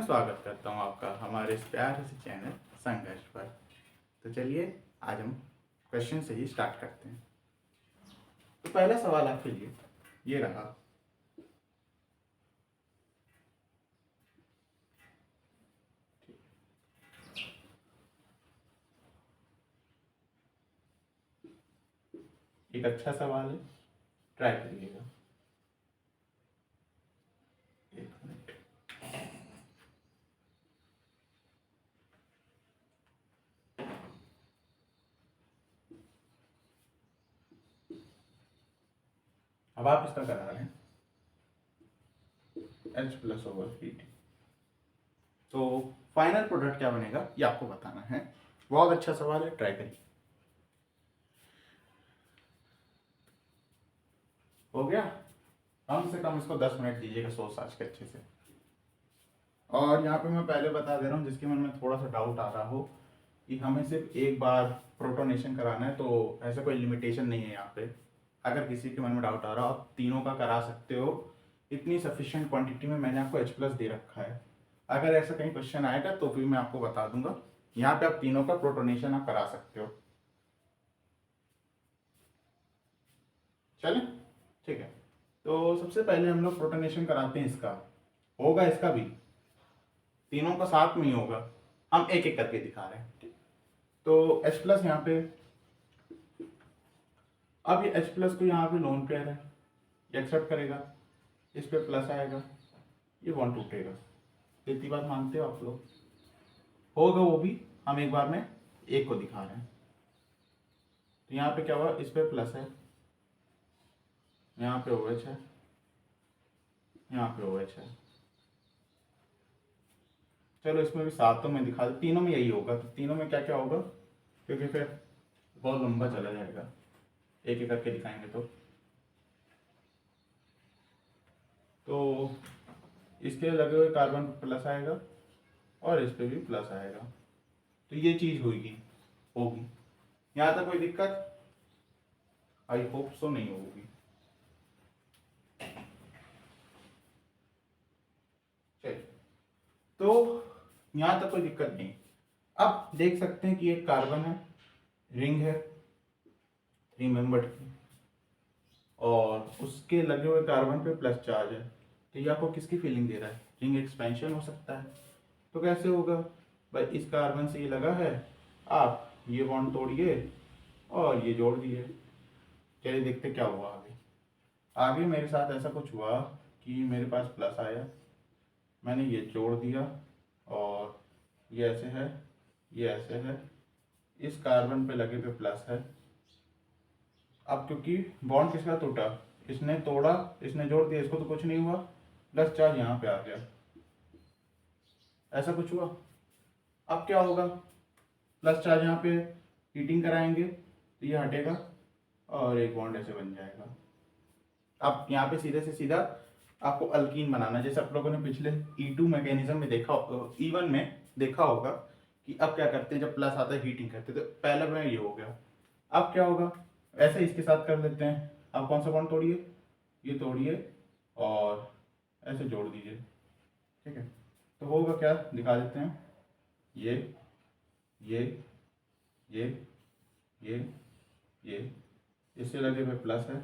स्वागत करता हूँ आपका हमारे इस प्यारे से चैनल संघर्ष पर। तो चलिए आज हम क्वेश्चन से ही स्टार्ट करते हैं। तो पहला सवाल आपके लिए ये रहा, एक अच्छा सवाल है, ट्राई करिएगा। एक मिनट। अब आप इसका करा रहे हैं H प्लस ओवर Pt। तो फाइनल प्रोडक्ट क्या बनेगा ये आपको बताना है। बहुत अच्छा सवाल है, ट्राई करिए। हो गया? कम से कम इसको 10 मिनट दीजिएगा सोच साच के अच्छे से। और यहाँ पे मैं पहले बता दे रहा हूँ, जिसके मन में थोड़ा सा डाउट आ रहा हो कि हमें सिर्फ एक बार प्रोटोनेशन कराना है, तो ऐसा कोई लिमिटेशन नहीं है यहाँ पे। अगर किसी के मन में डाउट आ रहा हो, आप तीनों का करा सकते हो। इतनी सफिशिएंट क्वांटिटी में मैंने आपको H प्लस दे रखा है। अगर ऐसा कहीं क्वेश्चन आएगा तो फिर मैं आपको बता दूंगा। यहाँ पे आप तीनों का प्रोटोनेशन आप करा सकते हो। चले, ठीक है। तो सबसे पहले हम लोग प्रोटोनेशन कराते हैं। इसका होगा, इसका भी तीनों का साथ में ही होगा। हम एक एक करके दिखा रहे हैं। तो H प्लस यहाँ पे, अब ये H प्लस को यहाँ पे लोन पेयर है, ये एक्सेप्ट करेगा, इस पे प्लस आएगा, ये बॉन्ड टूटेगा। इतनी बात मानते हो आप लोग? होगा वो भी, हम एक बार में एक को दिखा रहे हैं। तो यहाँ पे क्या हुआ, इस पे प्लस है, यहाँ पे OH है, यहाँ पे OH है। चलो इसमें भी सातों में दिखा दो, तीनों में यही होगा। तो तीनों में क्या क्या होगा, क्योंकि फिर बहुत लंबा चला जाएगा, एक एक करके दिखाएंगे। तो इसके लगे हुए कार्बन पर प्लस आएगा और इस पे भी प्लस आएगा। तो ये चीज होगी। यहाँ तक कोई दिक्कत? आई होप सो नहीं होगी। चलिए, तो यहाँ तक कोई दिक्कत नहीं। अब देख सकते हैं कि एक कार्बन है, रिंग है 3 मेंबर्ड की, और उसके लगे हुए कार्बन पे प्लस चार्ज है। तो ये आपको किसकी फीलिंग दे रहा है? रिंग एक्सपेंशन हो सकता है। तो कैसे होगा भाई, इस कार्बन से ये लगा है, आप ये बॉन्ड तोड़िए और ये जोड़ दिए। चलिए देखते क्या हुआ आगे। आगे मेरे साथ ऐसा कुछ हुआ कि मेरे पास प्लस आया, मैंने ये जोड़ दिया, और ये ऐसे है, ये ऐसे है, इस कार्बन पे लगे पे प्लस है। अब क्योंकि बॉन्ड किसका टूटा, इसने तोड़ा, इसने जोड़ दिया, इसको तो कुछ नहीं हुआ, प्लस चार्ज यहाँ पे आ गया। ऐसा कुछ हुआ। अब क्या होगा, प्लस चार्ज यहाँ पे हीटिंग कराएंगे तो ये हटेगा और एक बॉन्ड ऐसे बन जाएगा। अब यहाँ पे सीधे से सीधा आपको अल्कीन बनाना, जैसे आप लोगों ने पिछले E2 मैकेनिज्म में देखा, E1 में देखा होगा कि अब क्या करते हैं, जब प्लस आता है हीटिंग करते हैं। तो पहला में ये हो गया। अब क्या होगा, ऐसे इसके साथ कर लेते हैं। अब कौन सा बॉन्ड तोड़िए, ये तोड़िए और ऐसे जोड़ दीजिए, ठीक है। तो होगा क्या, दिखा देते हैं। ये ये ये ये ये इससे लगे हुए प्लस है।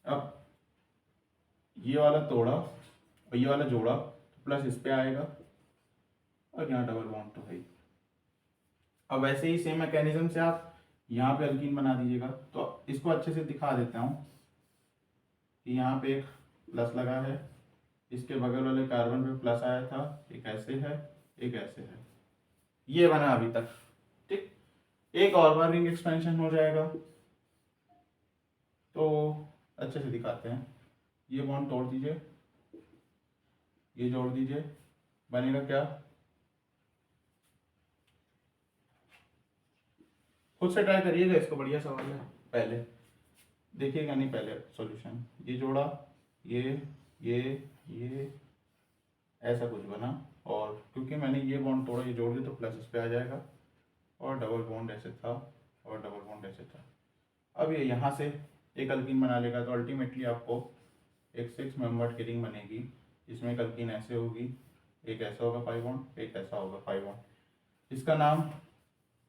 अब ये वाला तोड़ा और ये वाला जोड़ा तो प्लस इस पे आएगा, और यहाँ डबल बॉन्ड तो है। अब वैसे ही सेम मैकेनिज्म से आप यहाँ पे अल्कीन बना दीजिएगा। तो इसको अच्छे से दिखा देता हूँ कि यहाँ पे एक प्लस लगा है, इसके बगल वाले कार्बन पे प्लस आया था, एक ऐसे है, एक ऐसे है, ये बना अभी तक, ठीक। एक और बार रिंग एक्सपेंशन हो जाएगा। तो अच्छे से दिखाते हैं। ये बॉन्ड तोड़ दीजिए, ये जोड़ दीजिए, बनेगा क्या, खुद से ट्राई करिएगा इसको, बढ़िया सवाल है। पहले देखिएगा, नहीं पहले सॉल्यूशन, ये जोड़ा, ये ऐसा कुछ बना, और क्योंकि मैंने ये बॉन्ड तोड़ा, ये जोड़ दिया, तो प्लस इस पे आ जाएगा, और डबल बॉन्ड ऐसे था, और डबल बॉन्ड ऐसे था। अब ये यहाँ से एक अल्कीन बना लेगा, तो अल्टीमेटली आपको एक 6 मेंबर्ड की रिंग बनेगी। इसमें एक अल्कीन ऐसे होगी, एक ऐसा होगा 5 बॉन्ड, एक ऐसा होगा 5 बॉन्ड। इसका नाम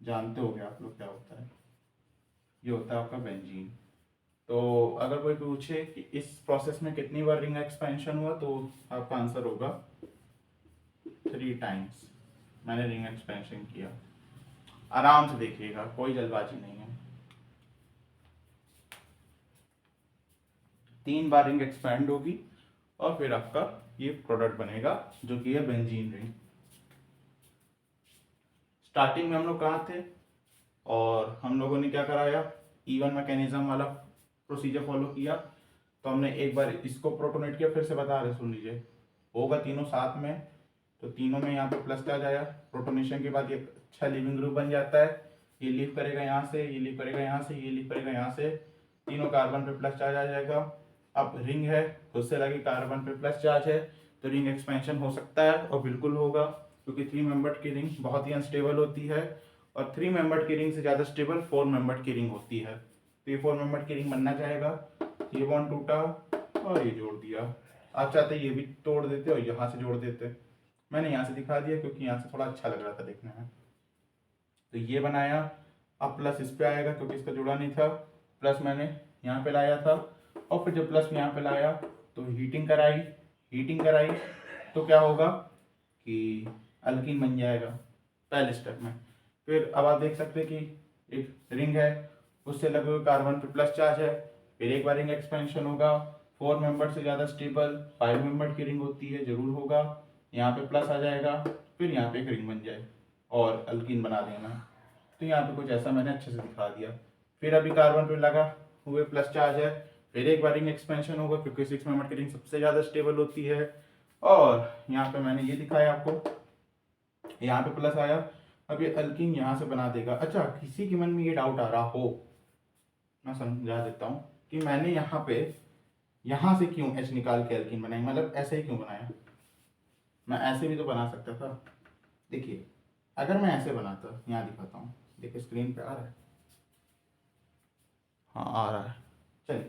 जानते होंगे आप लोग क्या होता है, ये होता है आपका बेंजीन। तो अगर कोई पूछे कि इस प्रोसेस में कितनी बार रिंग एक्सपेंशन हुआ, तो आपका आंसर होगा 3 टाइम्स मैंने रिंग एक्सपेंशन किया। आराम से देखिएगा, कोई जल्दबाजी नहीं है। 3 बार रिंग एक्सपेंड होगी और फिर आपका ये प्रोडक्ट बनेगा जो कि है बेंजीन रिंग। स्टार्टिंग में हम लोग कहाँ थे और हम लोगों ने क्या कराया, इवन मैकेनिज्म वाला प्रोसीजर फॉलो किया। तो हमने एक बार इसको प्रोटोनेट किया, फिर से बता रहे सुन लीजिए, होगा तीनों साथ में। तो तीनों में यहाँ पे प्लस चार्ज आया, प्रोटोनेशन के बाद ये अच्छा लीविंग ग्रुप बन जाता है। ये लीव करेगा यहाँ से, ये लीव करेगा यहाँ से, ये लीव करेगा यहाँ से, तीनों कार्बन पे प्लस चार्ज आ जाएगा। अब रिंग है, खुद से लगे कार्बन पे प्लस चार्ज है, तो रिंग एक्सपेंशन हो सकता है और बिल्कुल होगा, क्योंकि 3 मेंबर्ड की रिंग बहुत ही अनस्टेबल होती है और 3 मेंबर्ड की रिंग से ज़्यादा स्टेबल 4 मेंबर्ड की रिंग होती है। तो ये 4 मेंबर्ड की रिंग बनना चाहेगा। ये बॉन्ड टूटा और ये जोड़ दिया। आप चाहते ये भी तोड़ देते और यहाँ से जोड़ देते, मैंने यहाँ से दिखा दिया क्योंकि यहाँ से थोड़ा अच्छा लग रहा था देखने में। तो ये बनाया। अब प्लस इस पे आएगा क्योंकि इसका जुड़ा नहीं था, प्लस मैंने यहाँ पे लाया था और फिर जब प्लस यहाँ पे लाया तो हीटिंग कराई। हीटिंग कराई तो क्या होगा कि अल्कीन बन जाएगा पहले स्टेप में। फिर अब आप देख सकते हैं कि एक रिंग है, उससे लगे हुए कार्बन पे प्लस चार्ज है, फिर एक बार रिंग एक्सपेंशन होगा। 4 मेंबर से ज़्यादा स्टेबल 5 मेंबर की रिंग होती है, जरूर होगा। यहाँ पे प्लस आ जाएगा, फिर यहाँ पे एक रिंग बन जाए और अल्कीन बना देना। तो यहाँ पे कुछ ऐसा मैंने अच्छे से दिखा दिया। फिर अभी कार्बन पे लगा हुए प्लस चार्ज है, फिर एक बार रिंग एक्सपेंशन होगा क्योंकि 6 मेंबर की रिंग सबसे ज़्यादा स्टेबल होती है। और यहाँ पे मैंने ये दिखाया आपको, यहाँ पे प्लस आया, अब ये अल्कीन यहाँ से बना देगा। अच्छा, किसी के मन में ये डाउट आ रहा हो, मैं समझा देता हूँ कि मैंने यहाँ से क्यों H निकाल के अल्कीन बनाई, मतलब ऐसे ही क्यों बनाया। मैं ऐसे भी तो बना सकता था। देखिए, अगर मैं ऐसे बनाता, यहाँ दिखाता हूँ, देखिए स्क्रीन पे आ रहा है, हाँ आ रहा है। चलिए,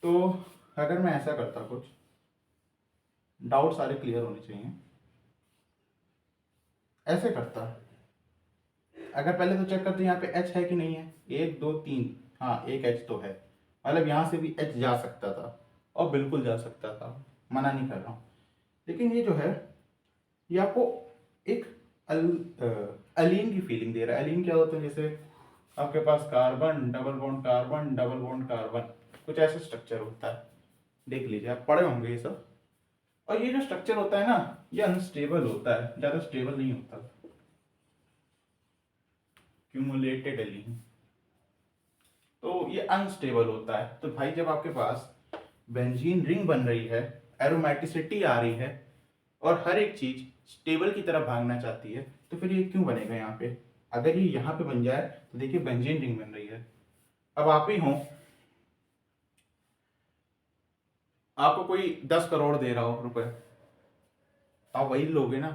तो अगर मैं ऐसा करता, कुछ डाउट सारे क्लियर होने चाहिए, ऐसे करता, अगर पहले तो चेक करते यहाँ पे H है कि नहीं है, 1 2 3, हाँ एक H तो है, मतलब यहाँ से भी H जा सकता था और बिल्कुल जा सकता था, मना नहीं कर रहा हूँ। लेकिन ये जो है ये आपको एक अलीन की फीलिंग दे रहा है। अलीन क्या होता है, जैसे आपके पास carbon double bond carbon double bond carbon, कुछ ऐसा स्ट्रक्चर होता है, देख लीजिए आप पढ़े होंगे ये सब। और ये जो स्ट्रक्चर होता है ना, ये अनस्टेबल होता है, ज़्यादा स्टेबल नहीं होता। क्यूमुलेटेड एलीन, तो ये अनस्टेबल होता है। तो भाई जब आपके पास बेंजीन रिंग बन रही है, एरोमेटिसिटी आ रही है और हर एक चीज स्टेबल की तरफ भागना चाहती है, तो फिर ये क्यों बनेगा यहाँ पे। अगर ये यहाँ पे बन जाए तो देखिए बेंजीन रिंग बन रही है। अब आप ही हो, आपको कोई 10 करोड़ दे रहा हो रुपए, तो आप वही लोगे ना।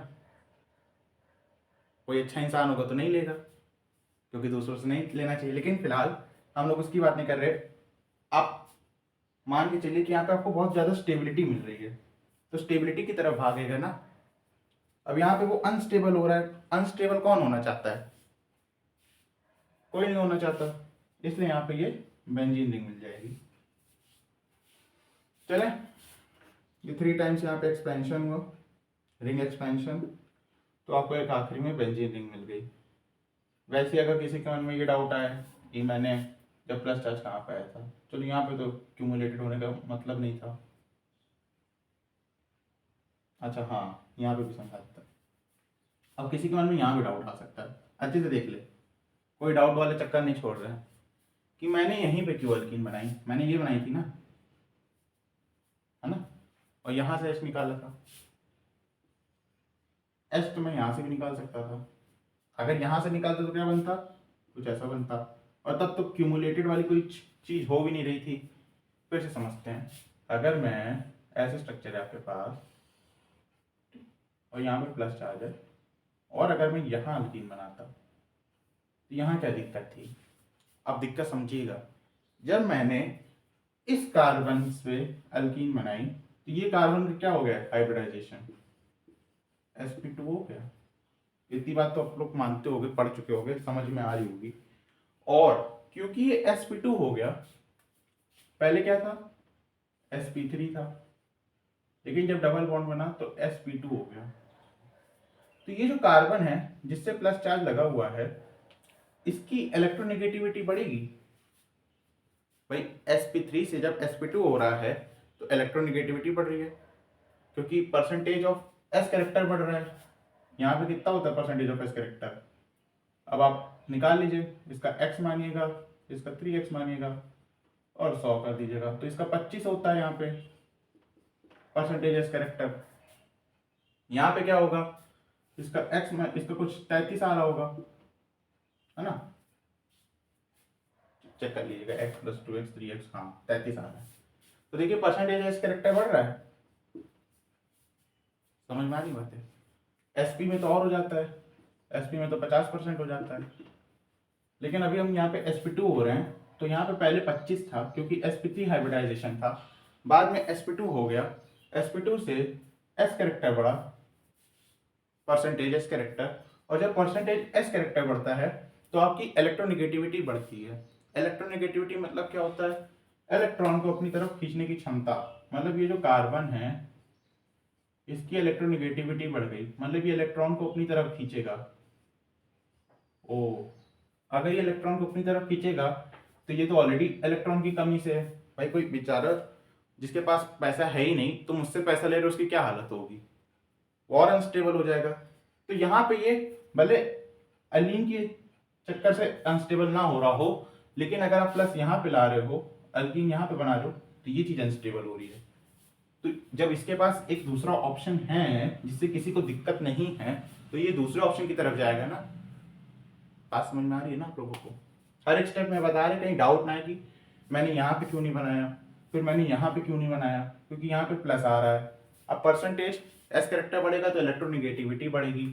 कोई अच्छा इंसान होगा तो नहीं लेगा, क्योंकि दूसरों से नहीं लेना चाहिए। लेकिन फिलहाल हम लोग उसकी बात नहीं कर रहे। आप मान के चलिए कि यहाँ पे आपको बहुत ज्यादा स्टेबिलिटी मिल रही है, तो स्टेबिलिटी की तरफ भागेगा ना। अब यहाँ पे वो अनस्टेबल हो रहा है, अनस्टेबल कौन होना चाहता है, कोई नहीं होना चाहता, इसलिए यहाँ पे ये बेंजीन रिंग मिल जाएगी। चले, ये 3 टाइम्स यहाँ पे एक्सपेंशन हुआ, रिंग एक्सपेंशन, तो आपको एक आखिरी में बेंजीन रिंग मिल गई। वैसे अगर किसी के मन में ये डाउट आए कि मैंने जब प्लस चार्ज कहाँ पे आया था, चलो यहाँ पे तो क्यूमुलेटेड होने का मतलब नहीं था। अच्छा हाँ, यहाँ पे भी समझा देता। अब किसी के मन में यहाँ भी डाउट आ सकता है, अच्छे से देख ले, कोई डाउट वाले चक्कर नहीं छोड़ रहे हैं कि मैंने यहीं पे क्यों अल्कीन बनाई, मैंने ये बनाई थी ना, है ना, और यहाँ से एच निकाला था। एच तो मैं यहाँ से भी निकाल सकता था, अगर यहाँ से निकालता तो क्या बनता, कुछ ऐसा बनता, और तब तो क्यूमुलेटेड वाली कोई चीज़ हो भी नहीं रही थी। फिर से समझते हैं, अगर मैं ऐसे स्ट्रक्चर है आपके पास और यहाँ पे प्लस चार्ज है, और अगर मैं यहाँ अल्कीन बनाता तो यहाँ क्या दिक्कत थी। अब दिक्कत समझिएगा, जब मैंने इस कार्बन से अल्कीन बनाई तो ये कार्बन का क्या हो गया, हाइब्रिडाइजेशन, sp2 हो गया। इतनी बात तो आप लोग मानते होगे, पढ़ चुके होगे, समझ में आ रही होगी। और क्योंकि ये sp2 हो गया, पहले क्या था sp3 था, लेकिन जब डबल बॉन्ड बना तो sp2 हो गया। तो ये जो कार्बन है जिससे प्लस चार्ज लगा हुआ है, इसकी इलेक्ट्रोनेगेटिविटी बढ़ेगी। भाई sp3 से जब sp2 हो रहा है तो इलेक्ट्रोनेगेटिविटी बढ़ रही है, क्योंकि परसेंटेज ऑफ s कैरेक्टर बढ़ रहा है। यहाँ पे कितना होता है परसेंटेज ऑफ s कैरेक्टर, अब आप निकाल लीजिए, इसका x मानिएगा, इसका 3x मानिएगा और 100 कर दीजिएगा, तो इसका 25 होता है यहाँ पे परसेंटेज s कैरेक्टर। यहाँ पे क्या होगा, इसका x में इसका कुछ 33 आ रहा होगा, है ना, चेक कर लीजिएगा, x + 2x 3x, हाँ 33 आ रहा है। तो देखिए परसेंटेज s कैरेक्टर बढ़ रहा है, समझ में आ रही बात है। sp में तो और हो जाता है, sp में तो 50% हो जाता है, लेकिन अभी हम यहाँ पे sp2 हो रहे हैं, तो यहाँ पे पहले 25 था क्योंकि sp3 हाइब्रिडाइजेशन था, बाद में sp2 हो गया, sp2 से s कैरेक्टर बढ़ा, परसेंटेज s कैरेक्टर, और जब परसेंटेज s कैरेक्टर बढ़ता है तो आपकी इलेक्ट्रोनेगेटिविटी बढ़ती है। इलेक्ट्रोनेगेटिविटी मतलब क्या होता है, इलेक्ट्रॉन को अपनी तरफ खींचने की क्षमता, मतलब ये जो कार्बन है इसकी इलेक्ट्रोनेगेटिविटी बढ़ गई, मतलब ये इलेक्ट्रॉन को अपनी तरफ खींचेगा। ओ, अगर ये इलेक्ट्रॉन को अपनी तरफ खींचेगा तो ये तो ऑलरेडी इलेक्ट्रॉन की कमी से है। भाई कोई बेचारा जिसके पास पैसा है ही नहीं, तो मुझसे पैसा ले रहे हो, उसकी क्या हालत होगी, और अनस्टेबल हो जाएगा। तो यहाँ पे ये भले अलीन के चक्कर से अनस्टेबल ना हो रहा हो, लेकिन अगर आप प्लस यहाँ पे ला रहे हो, अल्कीन यहाँ पे बना रहे हो, तो ये चीज अनस्टेबल हो रही है। तो जब इसके पास एक दूसरा ऑप्शन है जिससे किसी को दिक्कत नहीं है, तो ये दूसरे ऑप्शन की तरफ जाएगा ना। बात समझ में आ रही है ना आप लोगों को, हर एक स्टेप में बता रहे, कहीं डाउट ना है कि मैंने यहाँ पे क्यों नहीं बनाया, फिर मैंने यहाँ पे क्यों नहीं बनाया, क्योंकि यहाँ पे प्लस आ रहा है। अब परसेंटेज एस कैरेक्टर बढ़ेगा तो इलेक्ट्रोनिगेटिविटी बढ़ेगी,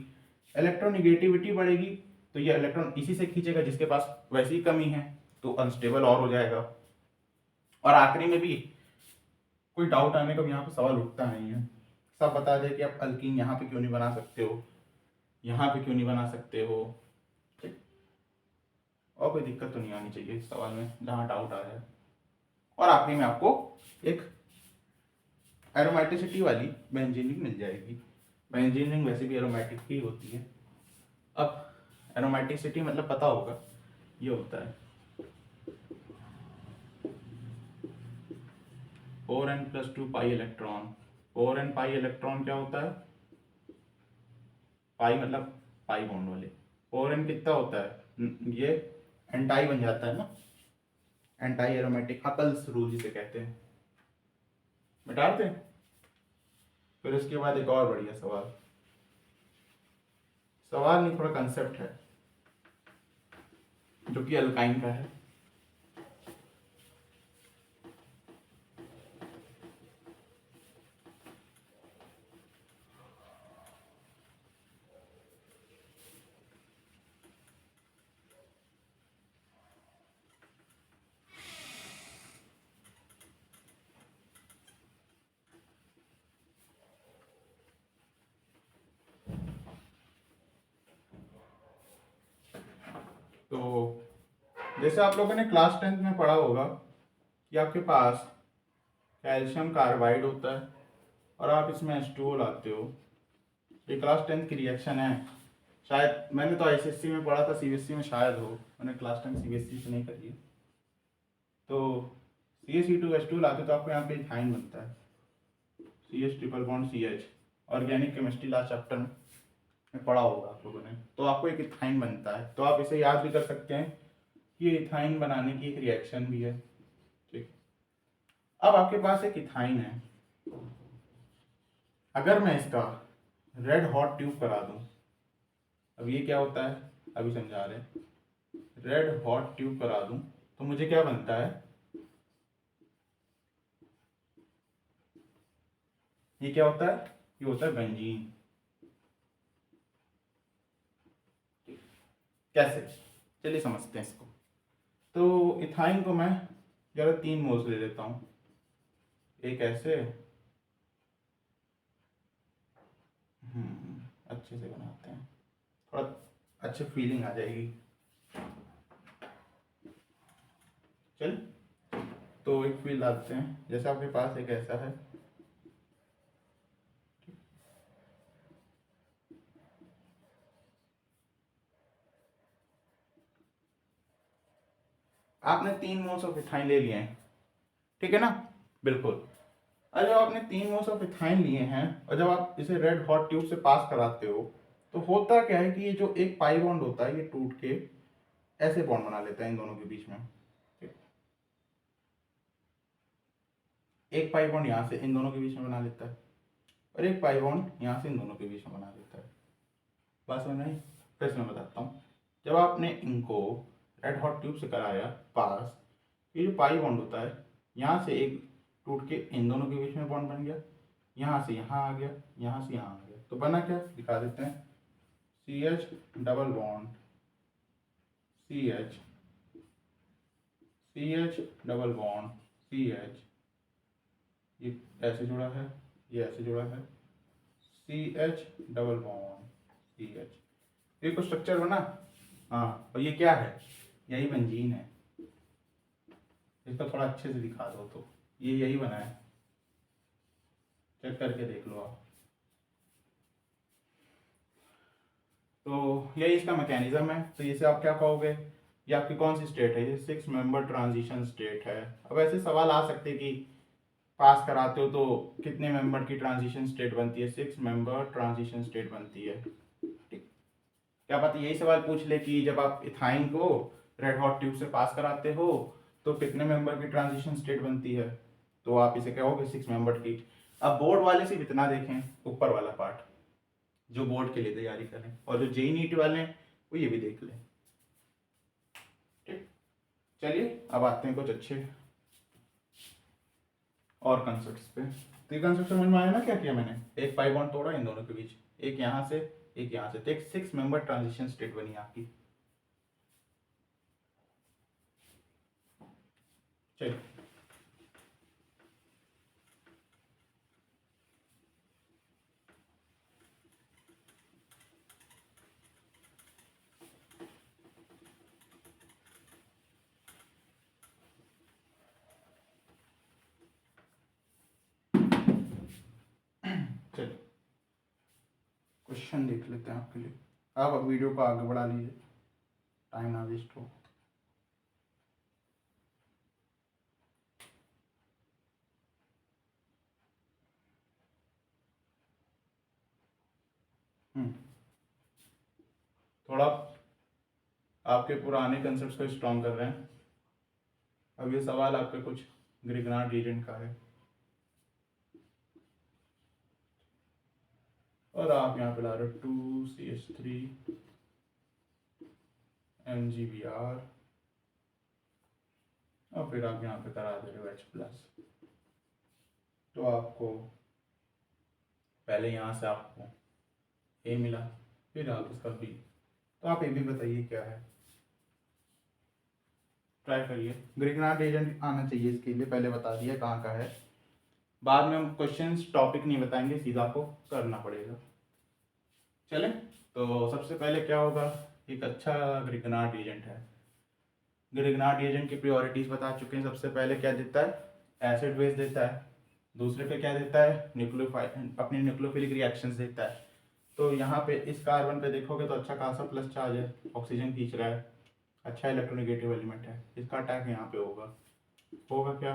इलेक्ट्रोनिगेटिविटी बढ़ेगी तो ये इलेक्ट्रॉन इसी से खींचेगा जिसके पास वैसी ही कमी है, तो अनस्टेबल और हो जाएगा। और आखिरी में भी कोई डाउट आने का यहाँ पे सवाल उठता नहीं है, सब बता दे कि आप अल्कीन यहाँ पे क्यों नहीं बना सकते हो, यहाँ पे क्यों नहीं बना सकते हो, ठीक। और कोई दिक्कत तो नहीं आनी चाहिए इस सवाल में जहाँ डाउट आ रहा है। और आखिरी में आपको एक एरोमेटिसिटी वाली बेंजीनिंग मिल जाएगी। बेंजीनिंग वैसे भी एरोमेटिक ही होती है। अब एरोमेटिसिटी मतलब पता होगा, ये होता है 4n+2 pi electron. 4n pi electron क्या होता है, पाई मतलब पाई बॉन्ड वाले, 4n कितना होता है, ये एंटाई बन जाता है ना, एंटाई एरोमेटिक, हकल्स रूल जिसे कहते हैं, मिटाते हैं। फिर उसके बाद एक और बढ़िया सवाल, सवाल नहीं थोड़ा कंसेप्ट है जो कि अल्काइन का है। तो जैसे आप लोगों ने क्लास 10th में पढ़ा होगा कि आपके पास कैल्शियम कार्बाइड होता है और आप इसमें H2O लाते हो, ये क्लास 10th की रिएक्शन है। शायद मैंने तो ICSE में पढ़ा था, CBSE में शायद हो, मैंने क्लास 10 CBSE से नहीं करी है। तो CH2H2 लाते तो आपको यहाँ पे इथाइन बनता है, CH triple bond CH, organic chemistry last chapter में पढ़ा होगा आप लोगों ने। तो आपको एक इथाइन बनता है, तो आप इसे याद भी कर सकते हैं कि ये इथाइन बनाने की एक रिएक्शन भी है, ठीक। अब आपके पास एक इथाइन है, अगर मैं इसका रेड हॉट ट्यूब करा दूं, अब ये क्या होता है अभी समझा रहे हैं, रेड हॉट ट्यूब करा दूं तो मुझे क्या बनता है, ये क्या होता है, ये होता है बेंजीन। कैसे, चलिए समझते हैं इसको। तो इथाइन को मैं जरा 3 मोल्स ले लेता हूँ, एक ऐसे अच्छे से बनाते हैं, थोड़ा अच्छी फीलिंग आ जाएगी। चल, तो एक फील लाते हैं, जैसे आपके पास एक ऐसा है, आपने 3 मोल्स ऑफ इथाइन ले लिए हैं, ठीक है ना, बिल्कुल। और जब आपने 3 मोल्स ऑफ इथाइन लिए हैं और जब आप इसे रेड हॉट ट्यूब से पास कराते हो, तो होता क्या है कि ये जो एक पाई बॉन्ड होता है ये टूट के ऐसे बॉन्ड बना लेता है इन दोनों के बीच में। ठीक? एक पाई बॉन्ड यहाँ से इन दोनों के बीच में बना लेता है और एक पाई बॉन्ड यहाँ से इन दोनों के बीच में बना लेता है। बात समझ में आई? फिर से मैं बताता हूँ। जब आपने इनको रेड हॉट ट्यूब से कराया पास, ये जो पाई बॉन्ड होता है यहाँ से एक टूट के इन दोनों के बीच में बॉन्ड बन गया, यहाँ से यहाँ आ गया, यहाँ से यहाँ आ गया, तो बना क्या, दिखा देते हैं। CH double bond CH, CH double bond CH, ये ऐसे जुड़ा है, ये ऐसे जुड़ा है, CH डबल बॉन्ड CH, ये कुछ स्ट्रक्चर बना। हाँ, और ये क्या है, यही बेंजीन है। इसको थोड़ा अच्छे से दिखा दो, तो ये यही बना है, चेक करके देख लो आप। तो यही इसका मैकेनिज्म है। तो इसे आप क्या कहोगे, ये आपकी कौन सी स्टेट है, ये 6 मेंबर ट्रांजिशन स्टेट है। अब ऐसे सवाल आ सकते हैं कि पास कराते हो तो कितने मेंबर की ट्रांजिशन स्टेट बनती है, 6 मेंबर ट्रांजिशन स्टेट बनती है। ठीक, क्या पता यही सवाल पूछ ले कि जब आप इथाइन को रेड हॉट ट्यूब से पास कराते हो तो कितने मेंबर की ट्रांजिशन स्टेट बनती है, तो आप इसे कहोगे 6 मेंबर की। अब बोर्ड वाले सिर्फ इतना देखें, ऊपर वाला पार्ट, जो बोर्ड के लिए तैयारी करें, और जो जेई नीट वाले हैं वो ये भी देख लें। ठीक, चलिए अब आते हैं कुछ अच्छे और कंसेप्ट्स पे। तो ये कंसेप्ट समझ में आया ना, क्या किया मैंने, एक पाई बॉन्ड तोड़ा इन दोनों के बीच, एक यहाँ से एक यहाँ से, तो एक 6 मेंबर ट्रांजिशन स्टेट बनी आपकी। चलिए, चलिए क्वेश्चन देख लेते हैं आपके लिए। आप अब वीडियो को आगे बढ़ा लीजिए, टाइम ना वेस्ट हो। थोड़ा आपके पुराने कंसेप्ट्स को स्ट्रॉन्ग कर रहे हैं। अब ये सवाल आपके कुछ ग्रिगनार्ड रीजन का है, और आप यहाँ पे ला रहे हो 2CH3 MgBr, और फिर आप यहाँ पे करा दे रहे हो H+। तो आपको पहले यहाँ से आपको A मिला, फिर आप इसका B, तो आप ये भी बताइए क्या है, ट्राई करिए। ग्रिगनार्ड एजेंट आना चाहिए इसके लिए, पहले बता दिया कहाँ का है, बाद में हम क्वेश्चंस टॉपिक नहीं बताएंगे, सीधा आपको करना पड़ेगा। चलें, तो सबसे पहले क्या होगा, एक अच्छा ग्रिगनार्ड एजेंट है। ग्रिगनार्ड एजेंट की प्रियोरिटीज बता चुके हैं। सबसे पहले क्या देता है, एसिड बेस देता है। दूसरे पे क्या देता है, न्यूक्लियोफाइल, अपनी न्यूक्लियोफिलिक रिएक्शंस देता है। तो यहाँ पे इस कार्बन पे देखोगे तो अच्छा खासा प्लस चार्ज है, ऑक्सीजन खींच रहा है, अच्छा इलेक्ट्रोनेगेटिव एलिमेंट है। इसका अटैक यहाँ पे होगा, होगा क्या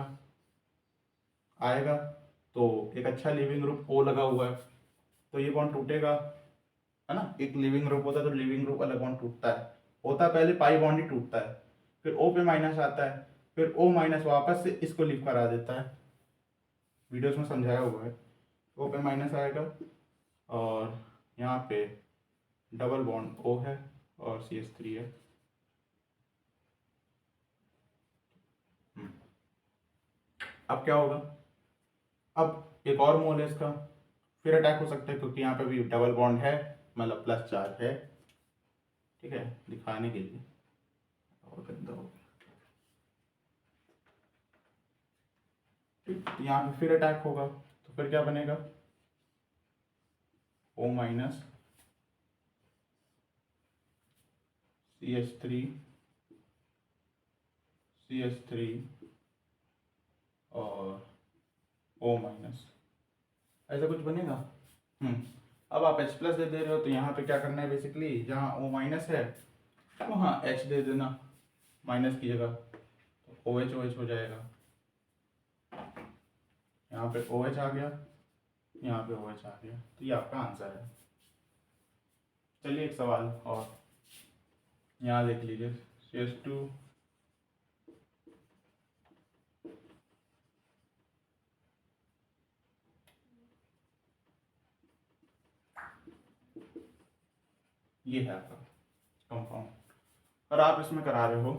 आएगा, तो एक अच्छा लिविंग ग्रुप O लगा हुआ है, तो ये बॉन्ड टूटेगा, है ना। एक लिविंग ग्रुप होता है तो लिविंग ग्रुप वाला बॉन्ड टूटता है, होता है पहले पाई बॉन्ड ही टूटता है, फिर O पे माइनस आता है, फिर O माइनस वापस से इसको लिव करा देता है, वीडियोस में समझाया हुआ है। O पे माइनस आएगा और यहाँ पे डबल बॉन्ड O है और CH3 है। अब क्या होगा, अब एक और मोल है इसका, फिर अटैक हो सकता है क्योंकि यहाँ पे भी डबल बॉन्ड है, मतलब प्लस चार्ज है। ठीक है, दिखाने के लिए, और गंदा हो गया। ठीक, यहाँ पे फिर अटैक होगा, तो फिर क्या बनेगा, O माइनस CH3 CH3 और O माइनस, ऐसा कुछ बनेगा। अब आप H प्लस दे रहे हो तो यहाँ पे क्या करना है, बेसिकली जहाँ O माइनस है वहाँ H दे देना माइनस की जगह, तो OH OH हो जाएगा। यहाँ पे OH आ गया, यहाँ पे OH आ गया, तो ये आपका आंसर है। चलिए एक सवाल और यहाँ देख लीजिए, CH2 ये है आपका कंपाउंड और आप इसमें करा रहे हो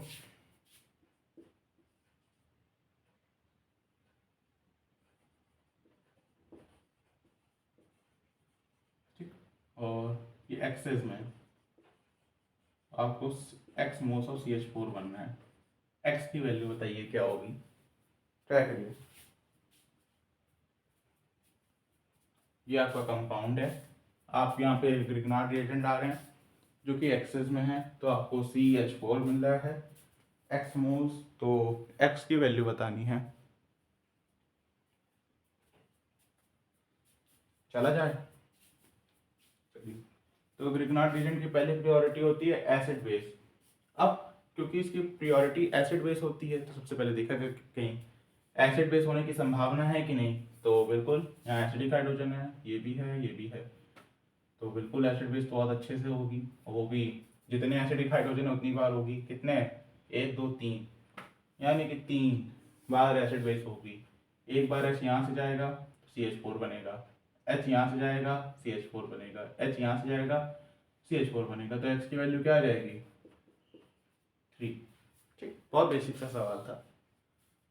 ठीक, और ये एक्सेस में आपको x मोस ऑफ CH4 बनना है। x की वैल्यू बताइए क्या होगी, ट्राई करिए। ये आपका कंपाउंड है, आप यहाँ पे ग्रिग्नार्ड रिएजेंट डाल रहे हैं जो कि एक्सेस में है, तो आपको CH4 मिल रहा है x मोल्स, तो x की वैल्यू बतानी है। चला जाए, चलिए। तो ग्रिग्नार्ड रिएजेंट की पहली प्रायोरिटी होती है एसिड बेस। अब क्योंकि इसकी प्रायोरिटी एसिड बेस होती है तो सबसे पहले देखा कि कहीं एसिड बेस होने की संभावना है कि नहीं, तो बिल्कुल यहाँ एसिडिक हाइड्रोजन है, ये भी है, ये भी है, तो बिल्कुल एसिड बेस तो बहुत अच्छे से होगी, और वो भी जितने एसिडिक हाइड्रोजन है उतनी बार होगी, कितने, 1 2 3, यानी कि 3 बार एसिड बेस होगी। एक बार H यहाँ से जाएगा तो CH4 बनेगा, H यहाँ से जाएगा CH4 बनेगा, H यहाँ से जाएगा CH4 बनेगा, तो X की वैल्यू क्या आ जाएगी, 3। ठीक, बहुत बेसिक सा सवाल था।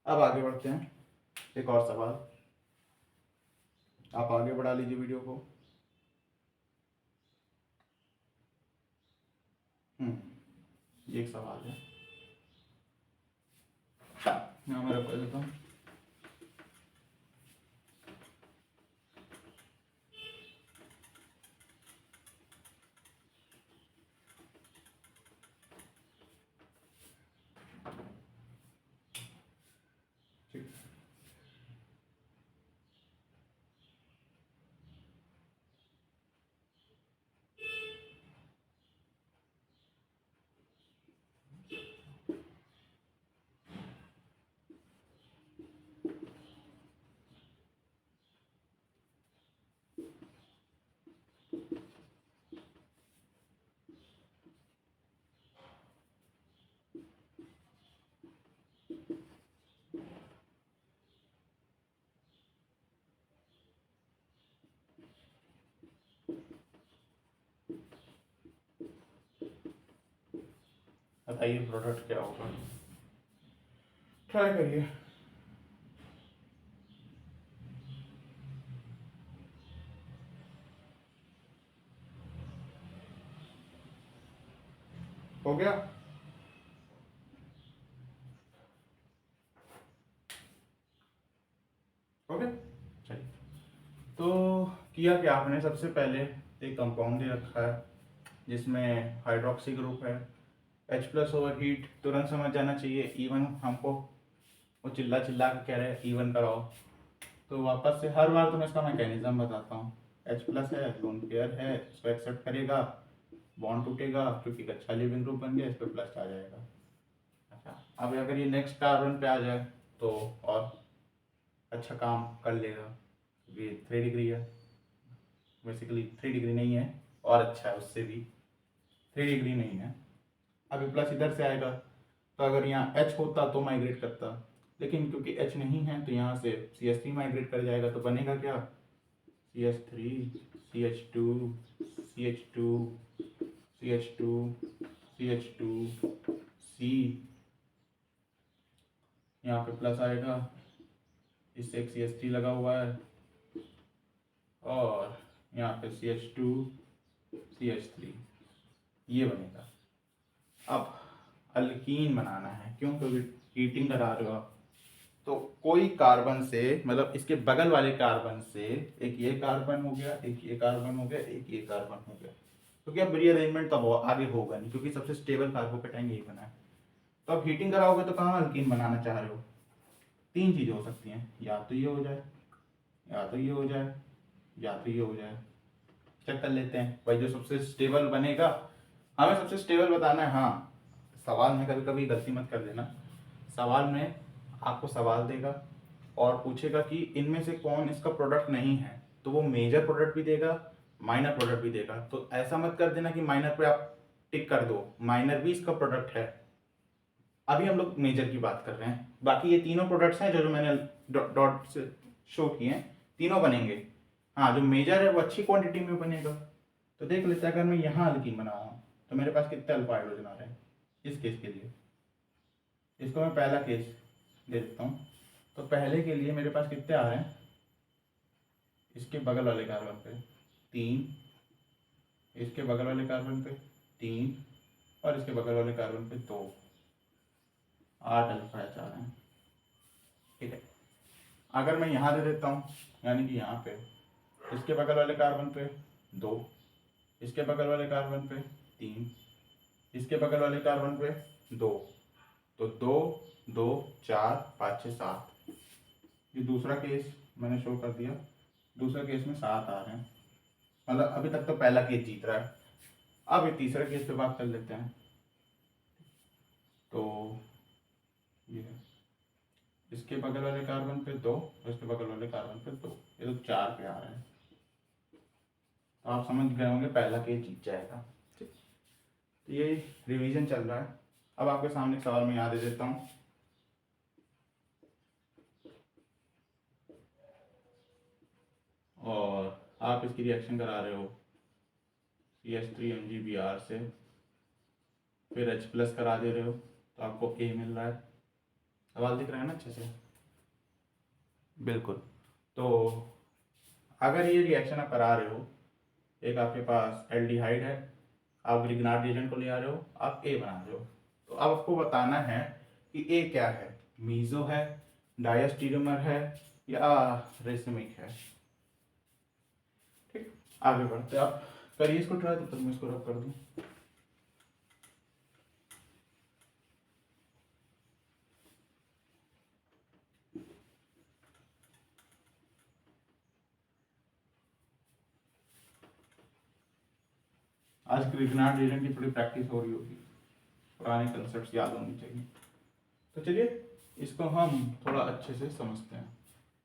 अब आगे बढ़ते हैं, एक और सवाल, आप आगे बढ़ा लीजिए वीडियो को। ये एक सवाल है, यहाँ मैं रख देता हूँ। ठीक, बताइए प्रोडक्ट क्या होगा, ट्राई करिए। हो गया, हो गया, चलिए। तो किया क्या आपने, सबसे पहले एक कंपाउंड दे रखा है जिसमें हाइड्रोक्सी ग्रुप है, H प्लस ओवर हीट, तुरंत समझ जाना चाहिए इवन, हमको वो चिल्ला चिल्ला के कह रहे हैं इवन कराओ, तो वापस से हर बार तो मैं इसका मैकेनिज्म बताता हूँ। H प्लस है, लोन पेयर है, इसको एक्सेप्ट करेगा, बॉन्ड टूटेगा क्योंकि अच्छा लिविंग ग्रुप बन गया, इस पर प्लस आ जाएगा। अच्छा, अब अगर ये नेक्स्ट कार्बन पे आ जाए तो और अच्छा काम कर लेगा, ये 3 डिग्री है, बेसिकली 3 डिग्री नहीं है, और अच्छा है उससे भी, 3 डिग्री नहीं है। अभी प्लस इधर से आएगा, तो अगर यहाँ H होता तो माइग्रेट करता, लेकिन क्योंकि H नहीं है तो यहाँ से CH3 माइग्रेट कर जाएगा, तो बनेगा क्या, CH3 CH2 CH2 CH2 CH2 C, यहाँ पे प्लस आएगा, इससे एक CH3 लगा हुआ है, और यहाँ पे CH2 CH3, ये बनेगा। अब अल्कीन बनाना है, क्यों, क्योंकि हीटिंग करा रहे हो आप, तो कोई कार्बन से, मतलब इसके बगल वाले कार्बन से, एक ये कार्बन हो गया, एक ये कार्बन हो गया, एक ये कार्बन हो गया, क्योंकि अब रीअरेंजमेंट तब आगे होगा नहीं, क्योंकि सबसे स्टेबल कार्बोकेटाइन यही बना है। तो अब हीटिंग कराओगे तो कहाँ अल्कीन बनाना चाह रहे हो? तीन चीज़ें हो सकती हैं, या तो ये हो जाए, या तो ये हो जाए, या तो ये हो जाए। चेक कर लेते हैं भाई, जो सबसे स्टेबल बनेगा, हमें सबसे स्टेबल बताना है। हाँ, सवाल में कभी कभी गलती मत कर देना। सवाल में आपको सवाल देगा और पूछेगा कि इनमें से कौन इसका प्रोडक्ट नहीं है, तो वो मेजर प्रोडक्ट भी देगा, माइनर प्रोडक्ट भी देगा। तो ऐसा मत कर देना कि माइनर पे आप टिक कर दो, माइनर भी इसका प्रोडक्ट है। अभी हम लोग मेजर की बात कर रहे हैं। बाकी ये तीनों प्रोडक्ट्स हैं जो मैंने डॉट से शो किए हैं, तीनों बनेंगे। हाँ, जो मेजर है वो अच्छी क्वांटिटी में बनेगा। तो देख लेते हैं, अगर मैं यहाँ अल्कीन बनाऊँ तो मेरे पास कितने अल्फा हाइड्रोजन आ रहे हैं इस केस के लिए। इसको मैं पहला केस दे देता हूँ। तो पहले के लिए मेरे पास कितने आ रहे हैं, इसके बगल वाले कार्बन पे 3, इसके बगल वाले कार्बन पे 3, और इसके बगल वाले कार्बन पे 2, 8 अल्फा एच आ रहे हैं। ठीक है, अगर मैं यहाँ दे देता हूँ, यानी कि यहाँ पे इसके बगल वाले कार्बन पे 2, इसके बगल वाले कार्बन पे 3, इसके बगल वाले कार्बन पे 2, तो 2 2 4 5 6 7। ये दूसरा केस मैंने शो कर दिया। दूसरा केस में 7 आ रहे हैं, मतलब अभी तक तो पहला केस जीत रहा है। अब ये तीसरे केस पे बात कर लेते हैं। तो ये इसके बगल वाले कार्बन पे 2, और इसके बगल वाले कार्बन पे 2, ये तो 4 पे आ रहे हैं। तो आप समझ गए होंगे पहला केस जीत जाएगा। ठीक, तो ये रिवीजन चल रहा है। अब आपके सामने सवाल में याद दे देता हूँ। और आप इसकी रिएक्शन करा रहे हो CH3MgBr से, फिर H+ करा दे रहे हो, तो आपको A मिल रहा है। सवाल दिख रहा है ना अच्छे से? बिल्कुल। तो अगर ये रिएक्शन आप करा रहे हो, एक आपके पास एल्डिहाइड है, आप ग्रिग्नार्ड रिएजेंट को ले आ रहे हो, आप A बना रहे हो, तो अब आपको बताना है कि A क्या है, मीजो है, डायस्टीरियोमर है, या रेसिमिक है। ठीक, आगे बढ़ते आप करिए इसको ट्राई, तो मैं इसको रब कर दूँ। आज ग्रिग्नार्ड रिएजेंट की थोड़ी प्रैक्टिस हो रही होगी, पुराने कंसेप्ट याद होनी चाहिए। तो चलिए इसको हम थोड़ा अच्छे से समझते हैं।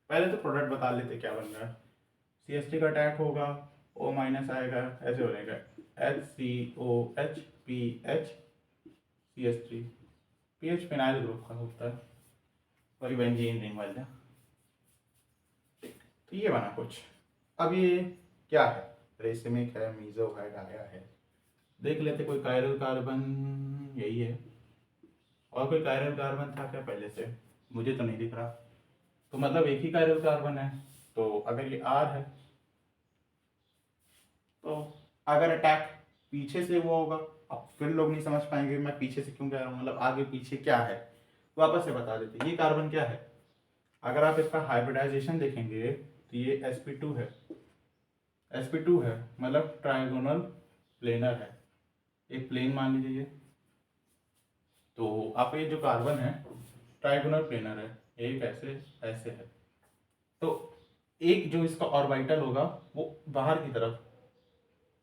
पहले तो प्रोडक्ट बता लेते क्या बन रहा है। CH3 का अटैक होगा, O- आएगा, ऐसे हो जाएगा HCOH PH CH3। PH phenyl group का होता है, वही बेंजीन रिंग वाला। तो ये बना कुछ। अब ये क्या है, रेसिमिक है, मीजो है, डाया है। देख लेते कोई कायरल कार्बन, यही है। और कोई कायरल कार्बन था क्या पहले से? मुझे तो नहीं दिख रहा। तो मतलब एक ही कायरल कार्बन है। तो अगर ये R है, तो अगर अटैक पीछे से हुआ होगा, अब फिर लोग नहीं समझ पाएंगे मैं पीछे से क्यों कह रहा हूँ, मतलब आगे पीछे क्या है, वापस से बता देते। ये कार्बन क्या है, अगर आप इसका हाइब्रिडाइजेशन देखेंगे तो ये sp2 है। sp2 है मतलब ट्राइगोनल प्लेनर है, एक प्लेन मान लीजिए। तो आप ये जो कार्बन है ट्राइगोनल प्लेनर है, एक ऐसे ऐसे है। तो एक जो इसका ऑर्बिटल होगा वो बाहर की तरफ,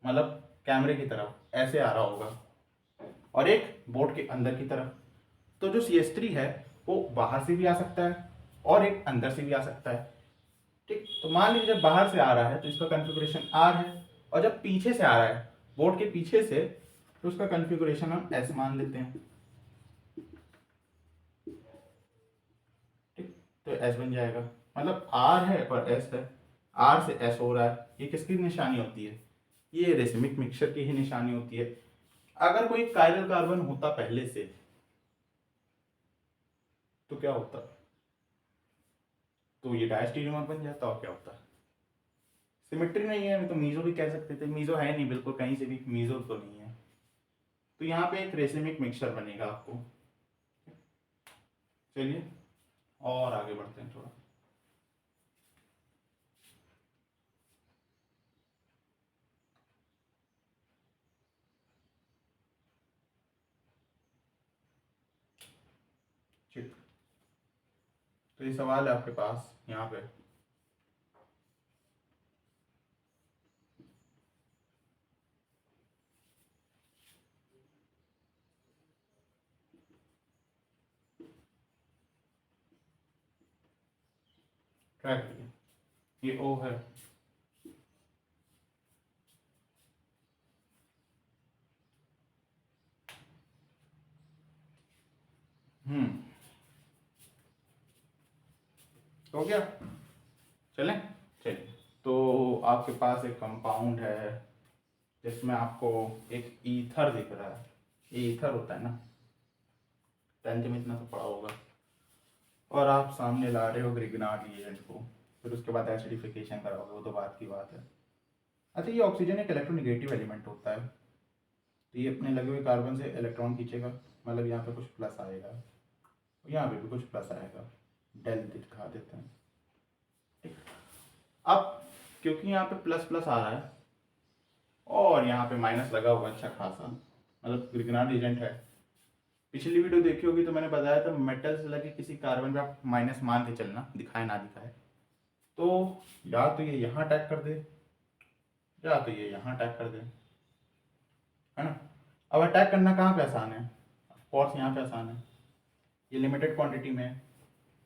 मतलब कैमरे की तरफ ऐसे आ रहा होगा, और एक बोर्ड के अंदर की तरफ। तो जो CH3 है वो बाहर से भी आ सकता है और एक अंदर से भी आ सकता है। ठीक, तो मान लीजिए जब बाहर से आ रहा है तो इसका कॉन्फ़िगरेशन R है, और जब पीछे से आ रहा है बोर्ड के पीछे से, तो उसका कॉन्फ़िगरेशन हम S मान लेते हैं। ठीक, तो S बन जाएगा, मतलब R है और S है, R से S हो रहा है। ये किसकी निशानी होती है, ये रेसिमिक मिक्सचर की ही निशानी होती है। अगर कोई कायरल कार्बन होता पहले से तो क्या होता, तो ये डायस्टीरियोमर बन जाता, और क्या होता, सिमेट्री नहीं है। तो मीजो भी कह सकते थे, मीजो है नहीं बिल्कुल कहीं से भी, मीजो तो नहीं है। तो यहाँ पे एक रेसिमिक मिक्सचर बनेगा आपको। चलिए और आगे बढ़ते हैं थोड़ा। ठीक, तो ये सवाल है आपके पास यहाँ पे। ट्राई करिए, ये O है, हो गया। चलें, चलिए। तो आपके पास एक कंपाउंड है जिसमें आपको एक ईथर दिख रहा है, ये ईथर होता है ना, 10th में इतना तो पढ़ा होगा। और आप सामने ला रहे हो ग्रिग्नार्ड रिएजेंट को, फिर उसके बाद एसिडिफिकेशन कराओगे, वो तो बात की बात है। अच्छा, ये ऑक्सीजन एक इलेक्ट्रोनेगेटिव एलिमेंट होता है, तो ये अपने लगे हुए कार्बन से इलेक्ट्रॉन खींचेगा, मतलब यहाँ पे कुछ प्लस आएगा, यहाँ पे भी कुछ प्लस आएगा, डेल दिखा देते हैं। ठीक, अब क्योंकि यहाँ पे प्लस प्लस आ रहा है और यहाँ पे माइनस लगा हुआ अच्छा खासा, मतलब ग्रिग्नार्ड एजेंट है। पिछली वीडियो देखी होगी तो मैंने बताया था मेटल से लगे किसी कार्बन पे आप माइनस मान के चलना, दिखाए ना दिखाए। तो या तो ये यहाँ अटैक कर दे या तो ये यहाँ अटैक कर दे, है ना। अब अटैक करना कहाँ पे आसान है, ऑफकोर्स यहाँ पे आसान है, ये लिमिटेड क्वांटिटी में है,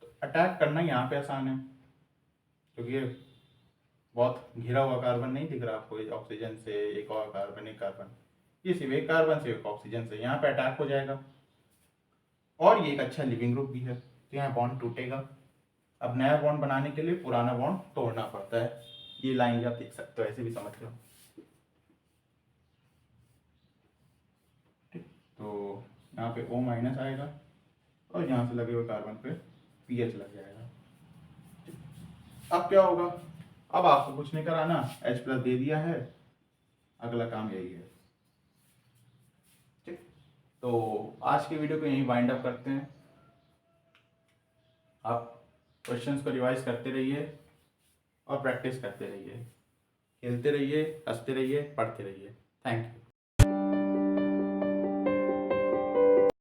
तो अटैक करना यहाँ पे आसान है क्योंकि ये बहुत घिरा हुआ कार्बन नहीं दिख रहा आपको, ऑक्सीजन से एक और कार्बन, एक कार्बन, ये सिर्फ एक कार्बन से एक ऑक्सीजन से, यहाँ पे अटैक हो जाएगा। और ये एक अच्छा लिविंग ग्रुप भी है, तो यहाँ बॉन्ड टूटेगा। अब नया बॉन्ड बनाने के लिए पुराना बॉन्ड तोड़ना पड़ता है, ये लाइन आप देख सकते हो, ऐसे भी समझ लो। ठीक, तो यहाँ पे O माइनस आएगा और यहाँ से लगे हुए कार्बन पे पीएच लग जाएगा। अब क्या होगा, अब आपको कुछ नहीं कराना, H प्लस दे दिया है, अगला काम यही है। ठीक, तो आज की वीडियो को यहीं वाइंड अप करते हैं। आप क्वेश्चंस को रिवाइज करते रहिए और प्रैक्टिस करते रहिए, खेलते रहिए, हंसते रहिए, पढ़ते रहिए। Thank you.